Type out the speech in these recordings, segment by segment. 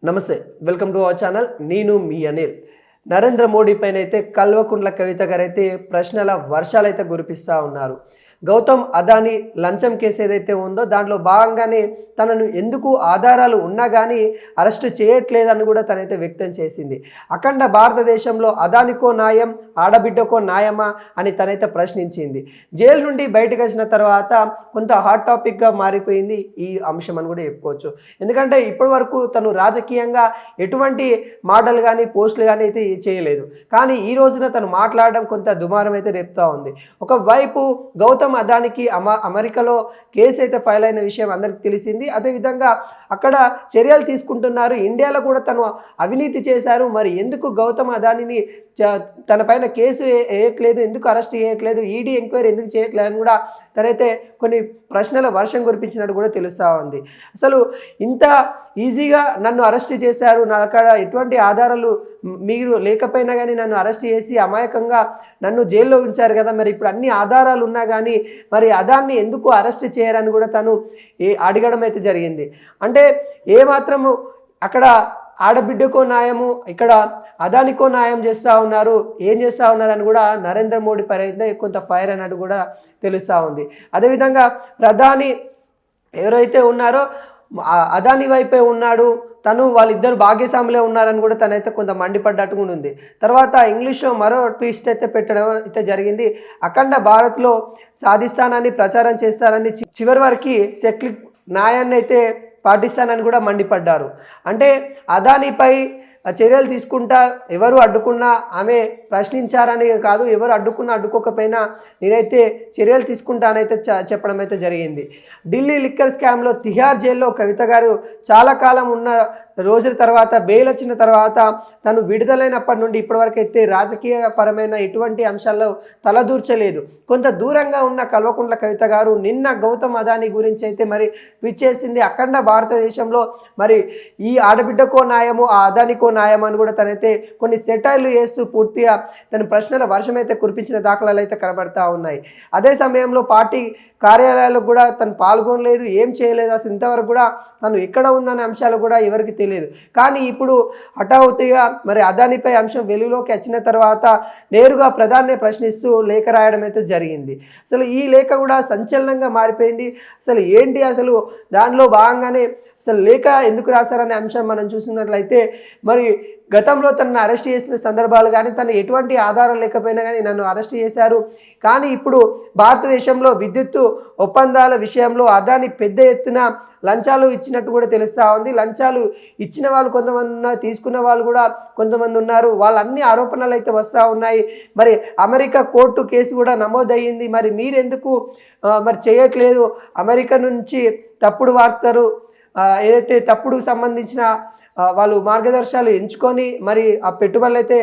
నమస్తే, welcome to our channel. నేను మీ అనిల్. నరేంద్ర మోడీ పైన అయితే కల్వకుంట్ల కవిత గారు అయితే ప్రశ్నల వర్షాలు అయితే కురిపిస్తూ ఉన్నారు. గౌతమ్ అదానీ లంచం కేసు ఏదైతే ఉందో దాంట్లో భాగంగానే తనను ఎందుకు ఆధారాలు ఉన్నా కానీ అరెస్టు చేయట్లేదని కూడా తనైతే వ్యక్తం చేసింది. అఖండ భారతదేశంలో అదానికో న్యాయం, ఆడబిడ్డకో న్యాయమా అని తనైతే ప్రశ్నించింది. జైలు నుండి బయటకు వచ్చిన తర్వాత కొంత హాట్ టాపిక్గా మారిపోయింది ఈ అంశం అని కూడా చెప్పుకోవచ్చు. ఎందుకంటే ఇప్పటి వరకు తను రాజకీయంగా ఎటువంటి మాటలు కానీ పోస్టులు కానీ అయితే చేయలేదు. కానీ ఈ రోజున తను మాట్లాడడం కొంత దుమారం అయితే రేపుతూ ఉంది. ఒకవైపు గౌతమ్ అదానికి అమెరికాలో కేసు అయితే ఫైల్ అయిన విషయం అందరికీ తెలిసింది. అదేవిధంగా అక్కడ చర్యలు తీసుకుంటున్నారు. ఇండియాలో కూడా తను అవినీతి చేశారు. మరి ఎందుకు గౌతమ్ అదానీని తన పైన కేసు వేయట్లేదు, ఎందుకు అరెస్ట్ చేయట్లేదు, ఈడీ ఎంక్వైరీ ఎందుకు చేయట్లేదు అని కూడా తనైతే కొన్ని ప్రశ్నల వర్షం కురిపించినట్టు కూడా తెలుస్తూ ఉంది. అసలు ఇంత ఈజీగా నన్ను అరెస్ట్ చేశారు, నా అక్కడ ఎటువంటి ఆధారాలు మీరు లేకపోయినా కానీ నన్ను అరెస్ట్ చేసి అమాయకంగా నన్ను జైల్లో ఉంచారు కదా, మరి ఇప్పుడు అన్ని ఆధారాలు ఉన్నా కానీ మరి అదాన్ని ఎందుకు అరెస్ట్ చేయరని కూడా తను అడగడం అయితే జరిగింది. అంటే ఏమాత్రము అక్కడ ఆడబిడ్డకో న్యాయము, ఇక్కడ అదానికో న్యాయం చేస్తూ ఉన్నారు, ఏం చేస్తూ ఉన్నారని కూడా నరేంద్ర మోడీ పై అయితే కొంత ఫైర్ అన్నట్టు కూడా తెలుస్తూ ఉంది. అదేవిధంగా ప్రధాని ఎవరైతే ఉన్నారో అదాని వైపే ఉన్నాడు, తను వాళ్ళిద్దరు భాగ్యస్వాములే ఉన్నారని కూడా తనైతే కొంత మండిపడ్డట్టు కూడా ఉంది. తర్వాత ఇంగ్లీష్లో మరో ట్విస్ట్ అయితే పెట్టడం అయితే జరిగింది. అఖండ భారత్లో సాధిస్తానని ప్రచారం చేస్తారని చివరి వరకు సెక్లిక్ న్యాయాన్ని అయితే పాటిస్తానని కూడా మండిపడ్డారు. అంటే అదానిపై చర్యలు తీసుకుంటా ఎవరు అడ్డుకున్నా ఆమె ప్రశ్నించారని కాదు, ఎవరు అడ్డుకున్నా అడ్డుకోకపోయినా నేనైతే చర్యలు తీసుకుంటానైతే చెప్పడం అయితే జరిగింది. ఢిల్లీ లిక్కర్ స్కామ్లో తిహార్ జైల్లో కవిత గారు చాలా కాలం ఉన్న రోజుల తర్వాత బెయిల్ వచ్చిన తర్వాత తను విడుదలైనప్పటి నుండి ఇప్పటివరకు అయితే రాజకీయ పరమైన ఎటువంటి అంశాల్లో తలదూర్చలేదు. కొంత దూరంగా ఉన్న కల్వకుంట్ల కవిత గారు నిన్న గౌతమ్ అదానీ గురించి అయితే మరి ట్వీట్ చేసింది. అఖండ భారతదేశంలో మరి ఈ ఆడబిడ్డకో న్యాయము, ఆ అదానికో న్యాయం అని కూడా తనైతే కొన్ని సెటైర్లు వేస్తూ పూర్తిగా తన ప్రశ్నల వర్షం అయితే కురిపించిన దాఖలాలు అయితే కనబడతా ఉన్నాయి. అదే సమయంలో పార్టీ కార్యాలయాలకు కూడా తను పాల్గొనలేదు, ఏం చేయలేదు, అసలు ఇంతవరకు కూడా తను ఎక్కడ ఉందనే అంశాలు కూడా ఎవరికి తెలియదు. కానీ ఇప్పుడు హఠాత్తుగా మరి అదానిపై అంశం వెలుగులోకి వచ్చిన తర్వాత నేరుగా ప్రధాని ప్రశ్నిస్తూ లేఖ రాయడం అయితే జరిగింది. అసలు ఈ లేఖ కూడా సంచలనంగా మారిపోయింది. అసలు ఏంటి, అసలు దానిలో భాగంగానే అసలు లేఖ ఎందుకు రాశారనే అంశం మనం చూసినట్లయితే మరి గతంలో తనను అరెస్ట్ చేసిన సందర్భాలు కానీ తను ఎటువంటి ఆధారం లేకపోయినా కానీ నన్ను అరెస్ట్ చేశారు. కానీ ఇప్పుడు భారతదేశంలో విద్యుత్తు ఒప్పందాల విషయంలో అదాని పెద్ద ఎత్తున లంచాలు ఇచ్చినట్టు కూడా తెలుస్తూ ఉంది. లంచాలు ఇచ్చిన వాళ్ళు కొంతమంది ఉన్నారు, తీసుకున్న వాళ్ళు కూడా కొంతమంది ఉన్నారు. వాళ్ళన్ని ఆరోపణలు అయితే వస్తూ ఉన్నాయి. మరి అమెరికా కోర్టు కేసు కూడా నమోదయ్యింది. మరి మీరెందుకు మరి చేయట్లేదు? అమెరికా నుంచి తప్పుడు వార్తలు ఏదైతే తప్పుడు సంబంధించిన వాళ్ళు మార్గదర్శకాలు ఎంచుకొని మరి ఆ పెట్టుబడులు అయితే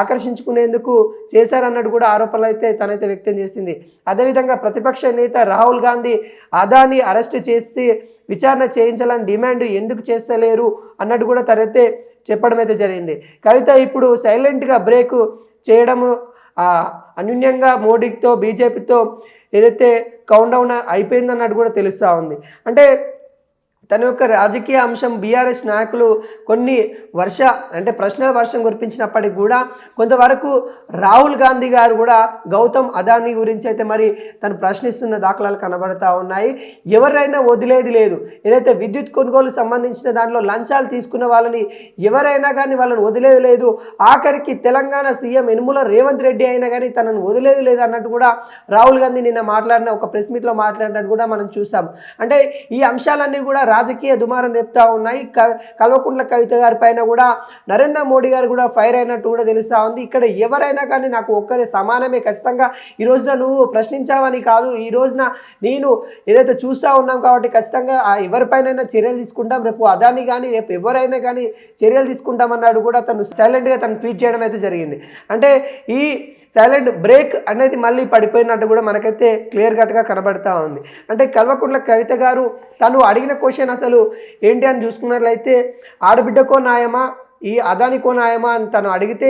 ఆకర్షించుకునేందుకు చేశారన్నట్టు కూడా ఆరోపణలు అయితే తనైతే వ్యక్తం చేసింది. అదేవిధంగా ప్రతిపక్ష నేత రాహుల్ గాంధీ అదాని అరెస్టు చేసి విచారణ చేయించాలని డిమాండ్ ఎందుకు చేస్తలేరు అన్నట్టు కూడా తనైతే చెప్పడం అయితే జరిగింది. కవిత ఇప్పుడు సైలెంట్గా బ్రేక్ చేయడము అన్యూన్యంగా మోడీతో బీజేపీతో ఏదైతే కౌంట్ డౌన్ అయిపోయిందన్నట్టు కూడా తెలుస్తూ ఉంది. అంటే తన యొక్క రాజకీయ అంశం బీఆర్ఎస్ నాయకులు కొన్ని ప్రశ్నల వర్షం కురిపించినప్పటికీ కూడా కొంతవరకు రాహుల్ గాంధీ గారు కూడా గౌతమ్ అదానీ గురించి అయితే మరి తను ప్రశ్నిస్తున్న దాఖలాలు కనబడతా ఉన్నాయి. ఎవరైనా వదిలేది లేదు. ఏదైతే విద్యుత్ కొనుగోలు సంబంధించిన దాంట్లో లంచాలు తీసుకున్న వాళ్ళని ఎవరైనా కానీ వాళ్ళని వదిలేది లేదు. ఆఖరికి తెలంగాణ సీఎం యనుమల రేవంత్ రెడ్డి అయినా కానీ తనను వదిలేది లేదు అన్నట్టు కూడా రాహుల్ గాంధీ నిన్న మాట్లాడిన ఒక ప్రెస్ మీట్లో మాట్లాడినట్టు కూడా మనం చూసాం. అంటే ఈ అంశాలన్నీ కూడా రాజకీయ దుమారం రేపుతా ఉన్నాయి. కల్వకుంట్ల కవిత గారి పైన కూడా నరేంద్ర మోడీ గారు కూడా ఫైర్ అయినట్టు కూడా తెలుస్తూ ఉంది. ఇక్కడ ఎవరైనా కానీ నాకు ఒక్కరే సమానమే, ఖచ్చితంగా ఈ రోజున నువ్వు ప్రశ్నించావని కాదు, ఈ రోజున నేను ఏదైతే చూస్తూ ఉన్నాం కాబట్టి ఖచ్చితంగా ఎవరిపైనైనా చర్యలు తీసుకుంటాం, రేపు అదాని కానీ రేపు ఎవరైనా కానీ చర్యలు తీసుకుంటామన్నాడు కూడా తను సైలెంట్గా తను ట్వీట్ చేయడం అయితే జరిగింది. అంటే ఈ సైలెంట్ బ్రేక్ అనేది మళ్ళీ పడిపోయినట్టు కూడా మనకైతే క్లియర్ కట్గా కనబడతా ఉంది. అంటే కల్వకుంట్ల కవిత గారు తను అడిగిన క్వశ్చన్ అసలు ఏంటి అని చూసుకున్నట్లయితే ఆడబిడ్డకో న్యాయమా, ఈ అదానికో న్యాయమా అని తను అడిగితే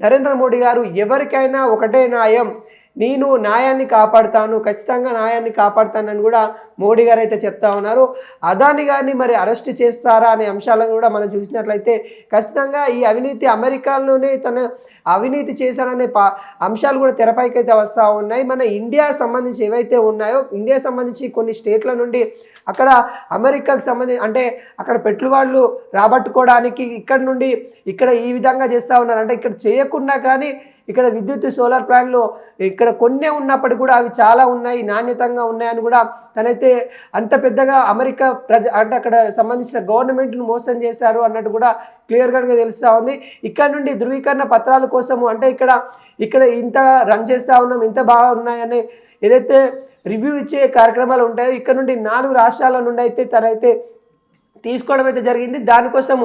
నరేంద్ర మోడీ గారు ఎవరికైనా ఒకటే న్యాయం, నేను న్యాయాన్ని కాపాడుతాను, ఖచ్చితంగా న్యాయాన్ని కాపాడుతానని కూడా మోడీ గారు అయితే చెప్తా ఉన్నారు. అదాని గారిని మరి అరెస్ట్ చేస్తారా అనే అంశాలను కూడా మనం చూసినట్లయితే ఖచ్చితంగా ఈ అవినీతి అమెరికాలోనే తన అవినీతి చేశారనే అంశాలు కూడా తెరపైకి అయితే వస్తూ ఉన్నాయి. మన ఇండియా సంబంధించి ఏవైతే ఉన్నాయో, ఇండియా సంబంధించి కొన్ని స్టేట్ల నుండి అక్కడ అమెరికాకు సంబంధించి అంటే అక్కడ పెట్టుబడులు రాబట్టుకోవడానికి ఇక్కడ నుండి ఇక్కడ ఈ విధంగా చేస్తూ ఉన్నారు. అంటే ఇక్కడ చేయకుండా కానీ ఇక్కడ విద్యుత్ సోలార్ ప్లాంట్లు ఇక్కడ కొన్నే ఉన్నప్పటికీ కూడా అవి చాలా ఉన్నాయి, నాణ్యతంగా ఉన్నాయని కూడా తనైతే అంత పెద్దగా అమెరికా అంటే అక్కడ సంబంధించిన గవర్నమెంట్ను మోసం చేశారు అన్నట్టు కూడా క్లియర్గా తెలుస్తూ ఉంది. ఇక్కడ నుండి ధృవీకరణ పత్రాల కోసము అంటే ఇక్కడ ఇంత రన్ చేస్తూ ఉన్నాం, ఇంత బాగా ఉన్నాయని ఏదైతే రివ్యూ ఇచ్చే కార్యక్రమాలు ఉంటాయో ఇక్కడ నుండి 4 రాష్ట్రాల నుండి అయితే తనైతే తీసుకోవడం అయితే జరిగింది. దానికోసం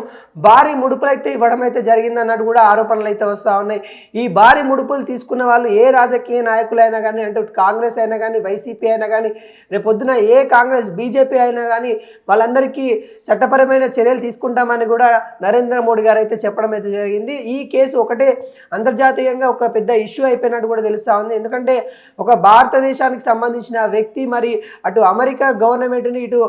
భారీ ముడుపులు అయితే ఇవ్వడం అయితే జరిగింది అన్నట్టు కూడా ఆరోపణలు అయితే వస్తూ ఉన్నాయి. ఈ భారీ ముడుపులు తీసుకున్న వాళ్ళు ఏ రాజకీయ నాయకులైనా కానీ, అంటే కాంగ్రెస్ అయినా కానీ, వైసీపీ అయినా కానీ, రేపొద్దున ఏ కాంగ్రెస్ బీజేపీ అయినా కానీ వాళ్ళందరికీ చట్టపరమైన చర్యలు తీసుకుంటామని కూడా నరేంద్ర మోడీ గారు అయితే చెప్పడం అయితే జరిగింది. ఈ కేసు ఒకటే అంతర్జాతీయంగా ఒక పెద్ద ఇష్యూ అయిపోయినట్టు కూడా తెలుస్తూ ఉంది. ఎందుకంటే ఒక భారతదేశానికి సంబంధించిన వ్యక్తి మరి అటు అమెరికా గవర్నమెంట్ని ఇటు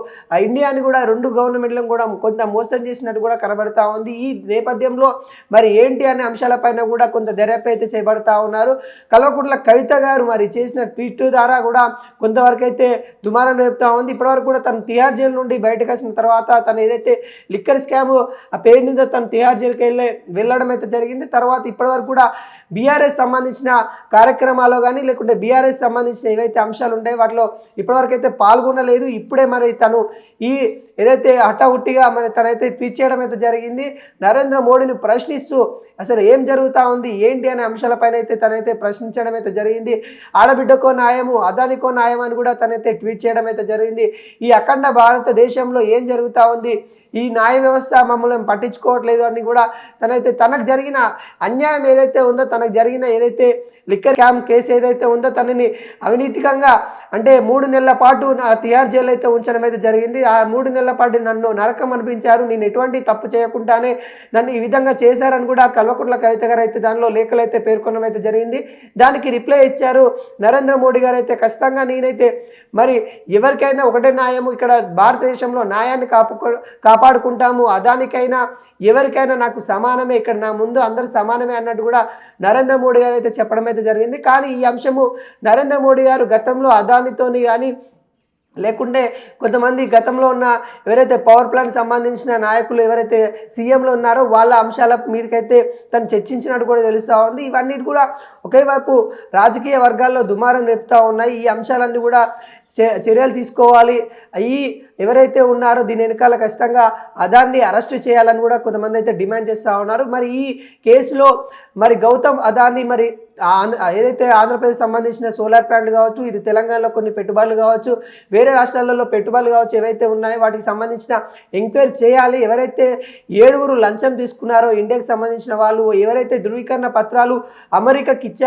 ఇండియాని కూడా 2 గవర్నమెంట్లను కూడా కొంత మోసం చేసినట్టు కూడా కనబడతా ఉంది. ఈ నేపథ్యంలో మరి ఏంటి అనే అంశాలపైన కూడా కొంత దర్యాప్తు అయితే చేయబడతా ఉన్నారు. కల్వకుంట్ల కవిత గారు మరి చేసిన ట్వీట్ ద్వారా కూడా కొంతవరకు అయితే దుమారం రేపుతా ఉంది. ఇప్పటివరకు కూడా తను తిహార్ జైలు నుండి బయటకు వచ్చిన తర్వాత తను ఏదైతే లిక్కర్ స్కామ్ ఆ పేరు మీద తను తిహార్ జైలుకి వెళ్ళడం అయితే జరిగింది. తర్వాత ఇప్పటివరకు కూడా బీఆర్ఎస్ సంబంధించిన కార్యక్రమాల్లో కానీ లేకుంటే బీఆర్ఎస్ సంబంధించిన ఏవైతే అంశాలు ఉంటాయో వాటిలో ఇప్పటివరకు అయితే పాల్గొనలేదు. ఇప్పుడే మరి తను ఈ ఏదైతే హఠాహుట్టిగా మరి తనైతే ట్వీట్ చేయడం అయితే జరిగింది. నరేంద్ర మోడీని ప్రశ్నిస్తూ అసలు ఏం జరుగుతూ ఉంది ఏంటి అనే అంశాలపైన అయితే తనైతే ప్రశ్నించడం అయితే జరిగింది. ఆడబిడ్డకో న్యాయము, అదానికో న్యాయం అని కూడా తనైతే ట్వీట్ చేయడం అయితే జరిగింది. ఈ అఖండ భారతదేశంలో ఏం జరుగుతూ ఉంది, ఈ న్యాయ వ్యవస్థ మమ్మల్ని పట్టించుకోవట్లేదు అని కూడా తనైతే తనకు జరిగిన అన్యాయం ఏదైతే ఉందో, తనకు జరిగిన ఏదైతే లిక్కర్ స్కామ్ కేసు ఏదైతే ఉందో తనని అవినీతికంగా అంటే 3 నెలల పాటు తిహార్ జైలు అయితే ఉంచడం అయితే జరిగింది. ఆ 3 నెలల పాటు నన్ను నరకం అనిపించారు, నేను ఎటువంటి తప్పు చేయకుండానే నన్ను ఈ విధంగా చేశారని కూడా కల్వకుంట్ల కవిత గారు అయితే దానిలో లేఖలు అయితే పేర్కొనడం అయితే జరిగింది. దానికి రిప్లై ఇచ్చారు నరేంద్ర మోడీ గారు అయితే ఖచ్చితంగా నేనైతే మరి ఎవరికైనా ఒకటే న్యాయము, ఇక్కడ భారతదేశంలో న్యాయాన్ని కాపాడుకుంటాము, అదానికైనా ఎవరికైనా నాకు సమానమే, ఇక్కడ నా ముందు అందరూ సమానమే అన్నట్టు కూడా నరేంద్ర మోడీ గారు అయితే చెప్పడం అయితే జరిగింది. కానీ ఈ అంశము నరేంద్ర మోడీ గారు గతంలో అదానితోని కానీ లేకుంటే కొంతమంది గతంలో ఉన్న ఎవరైతే పవర్ ప్లాంట్ సంబంధించిన నాయకులు ఎవరైతే సీఎంలో ఉన్నారో వాళ్ళ అంశాల మీదకైతే తను చర్చించినట్టు కూడా తెలుస్తూ ఉంది. ఇవన్నీ కూడా ఒకే వైపు రాజకీయ వర్గాల్లో దుమారం రేపుతూ ఉన్నాయి. ఈ అంశాలన్నీ కూడా చర్యలు తీసుకోవాలి, అవి ఎవరైతే ఉన్నారో దీని వెనకాల ఖచ్చితంగా అదాన్ని అరెస్టు చేయాలని కూడా కొంతమంది అయితే డిమాండ్ చేస్తూ ఉన్నారు. మరి ఈ కేసులో మరి గౌతమ్ అదాని మరి ఏదైతే ఆంధ్రప్రదేశ్ సంబంధించిన సోలార్ ప్లాంట్ కావచ్చు, ఇటు తెలంగాణలో కొన్ని పెట్టుబడులు కావచ్చు, వేరే రాష్ట్రాలలో పెట్టుబడులు కావచ్చు, ఏవైతే ఉన్నాయో వాటికి సంబంధించిన ఎంక్వైరీ చేయాలి. ఎవరైతే 7 లంచం తీసుకున్నారో ఇండియాకి సంబంధించిన వాళ్ళు, ఎవరైతే ధృవీకరణ పత్రాలు అమెరికాకి ఇచ్చారో